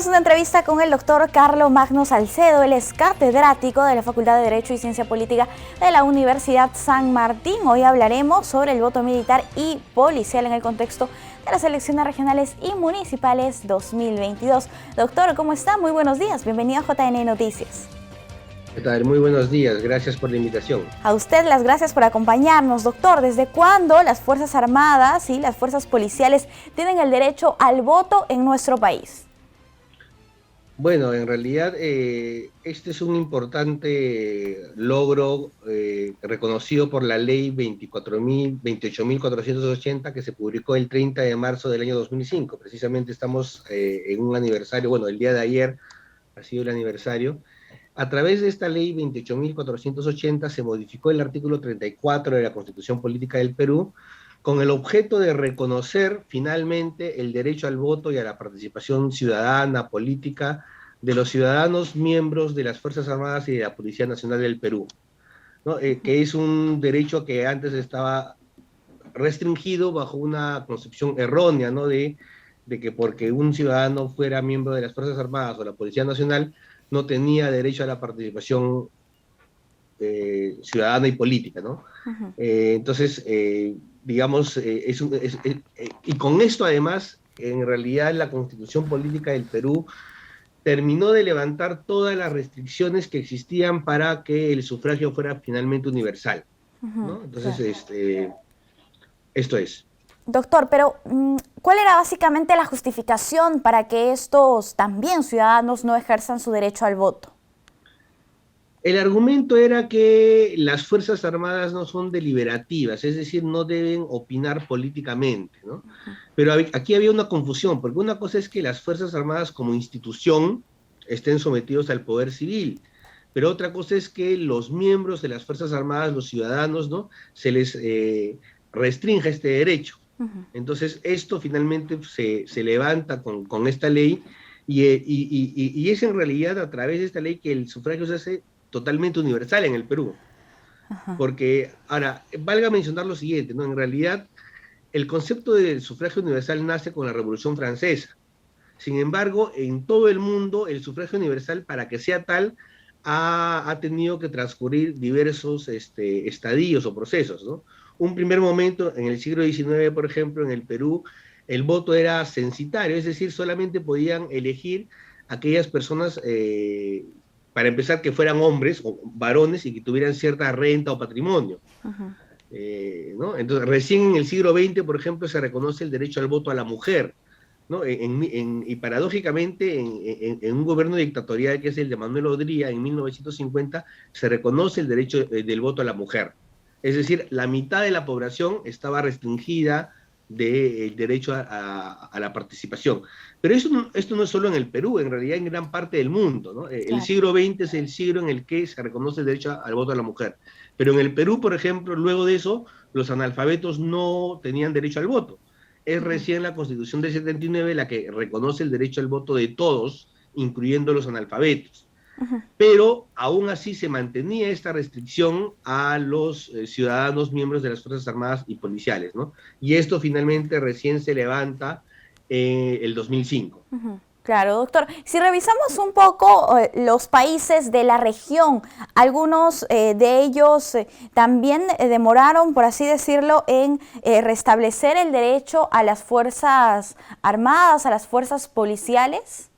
Tenemos una entrevista con el doctor Carlo Magno Salcedo. Él es catedrático de la Facultad de Derecho y Ciencia Política de la Universidad San Martín. Hoy hablaremos sobre el voto militar y policial en el contexto de las elecciones regionales y municipales 2022. Doctor, ¿cómo está? Muy buenos días. Bienvenido a JN Noticias. ¿Qué tal? Muy buenos días. Gracias por la invitación. A usted las gracias por acompañarnos, doctor. ¿Desde cuándo las Fuerzas Armadas y las fuerzas policiales tienen el derecho al voto en nuestro país? Bueno, en realidad este es un importante logro reconocido por la ley 28.480 que se publicó el 30 de marzo del año 2005. Precisamente estamos en un aniversario, bueno, el día de ayer ha sido el aniversario. A través de esta ley 28.480 se modificó el artículo 34 de la Constitución Política del Perú con el objeto de reconocer finalmente el derecho al voto y a la participación ciudadana, política, de los ciudadanos miembros de las Fuerzas Armadas y de la Policía Nacional del Perú, ¿no? Que es un derecho que antes estaba restringido bajo una concepción errónea, ¿no? de que porque un ciudadano fuera miembro de las Fuerzas Armadas o la Policía Nacional no tenía derecho a la participación ciudadana y política, ¿no? Entonces, digamos, y con esto además, en realidad la Constitución Política del Perú terminó de levantar todas las restricciones que existían para que el sufragio fuera finalmente universal, ¿no? Entonces, esto es. Doctor, pero ¿cuál era básicamente la justificación para que estos también ciudadanos no ejerzan su derecho al voto? El argumento era que las Fuerzas Armadas no son deliberativas, es decir, no deben opinar políticamente, ¿no? Pero aquí había una confusión, porque una cosa es que las Fuerzas Armadas como institución estén sometidos al poder civil, pero otra cosa es que los miembros de las Fuerzas Armadas, los ciudadanos, ¿no? Se les restringe este derecho. Entonces, esto finalmente se levanta con esta ley y es en realidad a través de esta ley que el sufragio se hace totalmente universal en el Perú. Porque, ahora, valga mencionar lo siguiente, ¿no? En realidad, el concepto del sufragio universal nace con la Revolución Francesa. Sin embargo, en todo el mundo, el sufragio universal, para que sea tal, ha tenido que transcurrir diversos estadios o procesos, ¿no? Un primer momento, en el siglo XIX, por ejemplo, en el Perú, el voto era censitario, es decir, solamente podían elegir aquellas personas, para empezar, que fueran hombres o varones y que tuvieran cierta renta o patrimonio. ¿No? Entonces, recién en el siglo XX, por ejemplo, se reconoce el derecho al voto a la mujer, ¿no? Y paradójicamente, en un gobierno dictatorial que es el de Manuel Odría en 1950, se reconoce el derecho del voto a la mujer. Es decir, la mitad de la población estaba restringida del derecho a la participación. Pero esto no es solo en el Perú, en realidad en gran parte del mundo, ¿no? El siglo XX es el siglo en el que se reconoce el derecho al voto a la mujer. Pero en el Perú, por ejemplo, luego de eso, los analfabetos no tenían derecho al voto. Es recién la Constitución del 79 la que reconoce el derecho al voto de todos, incluyendo los analfabetos. Pero aún así se mantenía esta restricción a los ciudadanos miembros de las Fuerzas Armadas y policiales, ¿no? Y esto finalmente recién se levanta el 2005. Claro, doctor. Si revisamos un poco los países de la región, algunos de ellos también demoraron, por así decirlo, en restablecer el derecho a las Fuerzas Armadas, a las fuerzas policiales.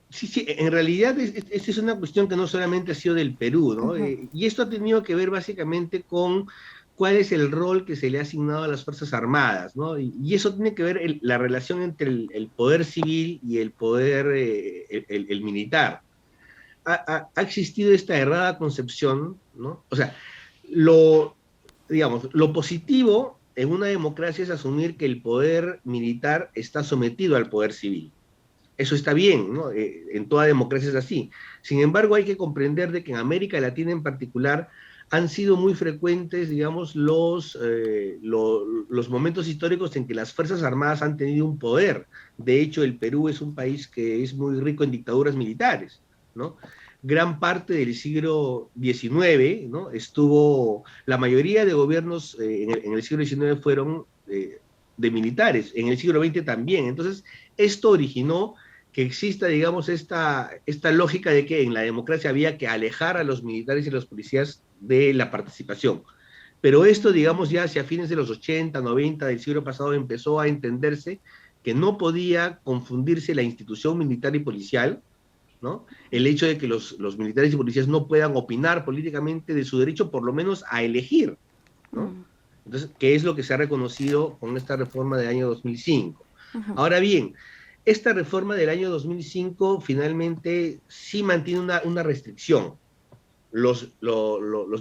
Sí, en realidad esta es una cuestión que no solamente ha sido del Perú, ¿no? Y esto ha tenido que ver básicamente con cuál es el rol que se le ha asignado a las Fuerzas Armadas, ¿no? Y eso tiene que ver la relación entre el poder civil y el poder el militar. Ha existido esta errada concepción, ¿no? O sea, digamos, lo positivo en una democracia es asumir que el poder militar está sometido al poder civil. Eso está bien, ¿no? En toda democracia es así. Sin embargo, hay que comprender de que en América Latina en particular han sido muy frecuentes, digamos, los momentos históricos en que las Fuerzas Armadas han tenido un poder. De hecho, el Perú es un país que es muy rico en dictaduras militares, ¿no? Gran parte del siglo XIX, ¿no? La mayoría de gobiernos en el siglo XIX fueron de militares, en el siglo XX también. Entonces, esto originó que exista, digamos, esta lógica de que en la democracia había que alejar a los militares y los policías de la participación. Pero esto, digamos, ya hacia fines de los 80, 90 del siglo pasado empezó a entenderse que no podía confundirse la institución militar y policial, ¿no? El hecho de que los militares y policías no puedan opinar políticamente de su derecho, por lo menos a elegir, ¿no? Entonces, ¿qué es lo que se ha reconocido con esta reforma del año 2005? Ahora bien, esta reforma del año 2005 finalmente sí mantiene una restricción. Los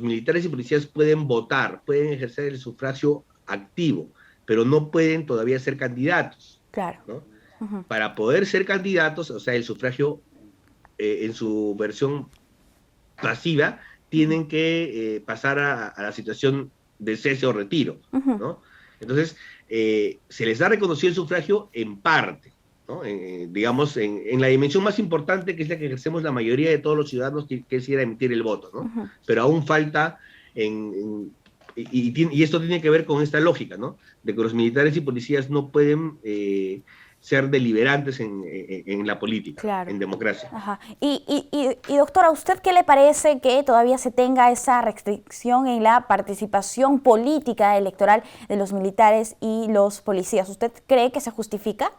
militares y policías pueden votar, pueden ejercer el sufragio activo, pero no pueden todavía ser candidatos. Claro. ¿No? Para poder ser candidatos, o sea, el sufragio en su versión pasiva, tienen que pasar a la situación de cese o retiro, ¿no? Entonces, se les ha reconocido el sufragio en parte, ¿no? Digamos, en la dimensión más importante, que es la que ejercemos la mayoría de todos los ciudadanos, que es ir a emitir el voto, ¿no? Pero aún falta, y esto tiene que ver con esta lógica, ¿no? De que los militares y policías no pueden ser deliberantes en la política, claro, en democracia. Ajá. Y doctora, ¿a usted qué le parece que todavía se tenga esa restricción en la participación política electoral de los militares y los policías? ¿Usted cree que se justifica?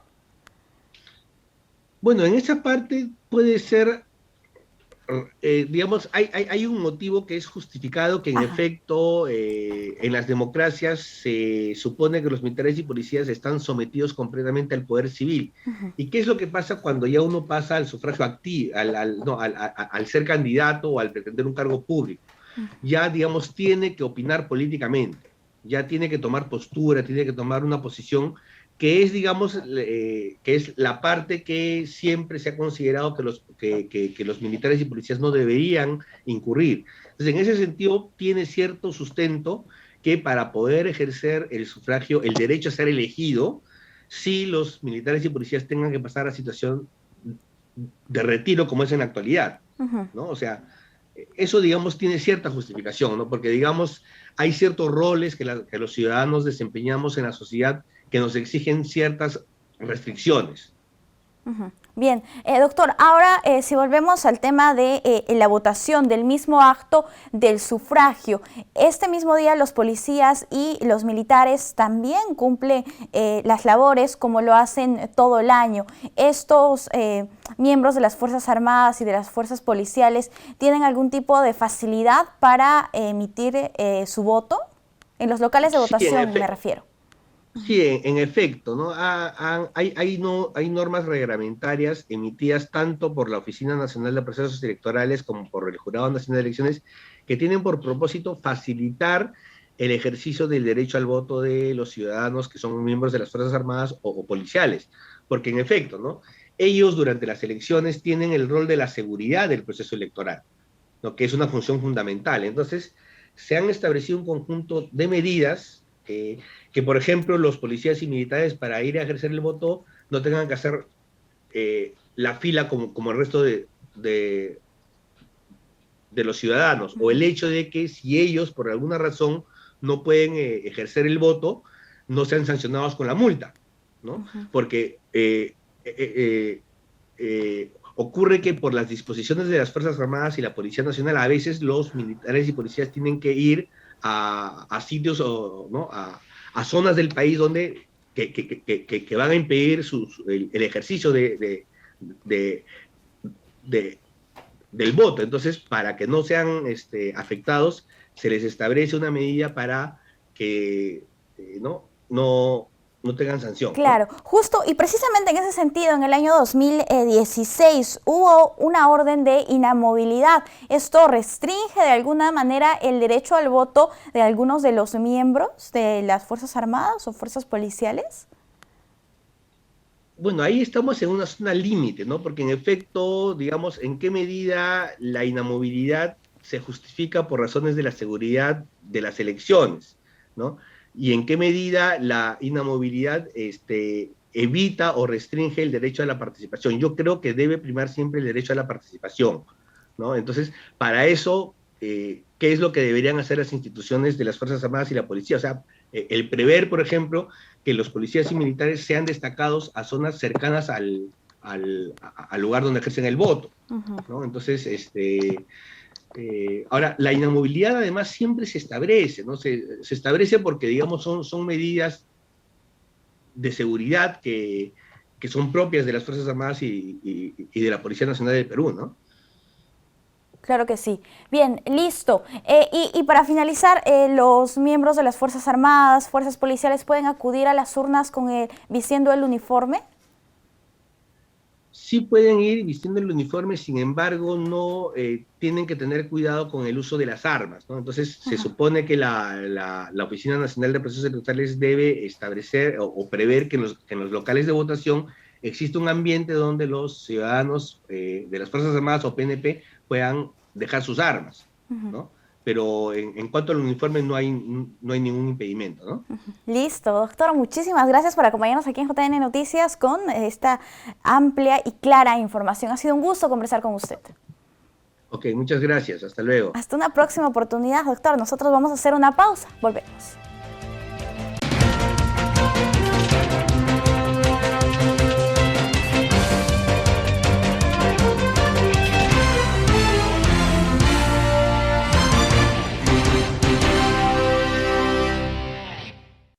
Bueno, en esa parte puede ser, digamos, hay un motivo que es justificado, que en efecto en las democracias se supone que los militares y policías están sometidos completamente al poder civil. ¿Y qué es lo que pasa cuando ya uno pasa al sufragio activo, al ser candidato o al pretender un cargo público? Ya, digamos, tiene que opinar políticamente, ya tiene que tomar postura, tiene que tomar una posición que es, digamos, que es la parte que siempre se ha considerado que los militares y policías no deberían incurrir. Entonces, en ese sentido, tiene cierto sustento que para poder ejercer el sufragio, el derecho a ser elegido, sí los militares y policías tengan que pasar a situación de retiro como es en la actualidad, ¿no? O sea, eso, digamos, tiene cierta justificación, ¿no? Porque, digamos, hay ciertos roles que los ciudadanos desempeñamos en la sociedad que nos exigen ciertas restricciones. Bien, doctor, ahora si volvemos al tema de la votación del mismo acto del sufragio, este mismo día los policías y los militares también cumplen las labores como lo hacen todo el año. Estos miembros de las Fuerzas Armadas y de las Fuerzas Policiales tienen algún tipo de facilidad para emitir su voto en los locales de votación, me refiero. Sí, en efecto, ¿no? Hay normas reglamentarias emitidas tanto por la Oficina Nacional de Procesos Electorales como por el Jurado Nacional de Elecciones que tienen por propósito facilitar el ejercicio del derecho al voto de los ciudadanos que son miembros de las Fuerzas Armadas o policiales, porque en efecto, ¿no? Ellos durante las elecciones tienen el rol de la seguridad del proceso electoral, ¿no? Que es una función fundamental. Entonces, se han establecido un conjunto de medidas que, por ejemplo, los policías y militares para ir a ejercer el voto no tengan que hacer la fila como el resto de los ciudadanos, o el hecho de que si ellos por alguna razón no pueden ejercer el voto, no sean sancionados con la multa, ¿no? Porque ocurre que por las disposiciones de las Fuerzas Armadas y la Policía Nacional, a veces los militares y policías tienen que ir a sitios, ¿no? a zonas del país donde que van a impedir el ejercicio del voto. Entonces, para que no sean afectados, se les establece una medida para que no tengan sanción. Claro, ¿no? Justo y precisamente en ese sentido, en el año 2016 hubo una orden de inamovilidad. ¿Esto restringe de alguna manera el derecho al voto de algunos de los miembros de las Fuerzas Armadas o Fuerzas Policiales? Bueno, ahí estamos en una zona límite, ¿no? Porque en efecto, digamos, ¿en qué medida la inamovilidad se justifica por razones de la seguridad de las elecciones, ¿no? Y en qué medida la inamovilidad evita o restringe el derecho a la participación? Yo creo que debe primar siempre el derecho a la participación, ¿no? Entonces, para eso qué es lo que deberían hacer las instituciones de las Fuerzas Armadas y la policía. O sea, el prever, por ejemplo, que los policías y militares sean destacados a zonas cercanas al lugar donde ejercen el voto, ¿no? Entonces, ahora, la inamovilidad además siempre se establece, ¿no? Se establece porque, digamos, son medidas de seguridad que son propias de las Fuerzas Armadas y de la Policía Nacional del Perú, ¿no? Claro que sí. Bien, listo. Y para finalizar, los miembros de las Fuerzas Armadas, Fuerzas Policiales, ¿pueden acudir a las urnas vistiendo el uniforme? Sí pueden ir vistiendo el uniforme, sin embargo, no tienen que tener cuidado con el uso de las armas, ¿no? Entonces, se supone que la Oficina Nacional de Procesos Electorales debe establecer o prever que en los locales de votación existe un ambiente donde los ciudadanos de las Fuerzas Armadas o PNP puedan dejar sus armas, ¿no? Pero en cuanto al uniforme no hay ningún impedimento, ¿no? Listo, doctor, muchísimas gracias por acompañarnos aquí en JN Noticias con esta amplia y clara información. Ha sido un gusto conversar con usted. Ok, muchas gracias. Hasta luego. Hasta una próxima oportunidad, doctor. Nosotros vamos a hacer una pausa. Volvemos.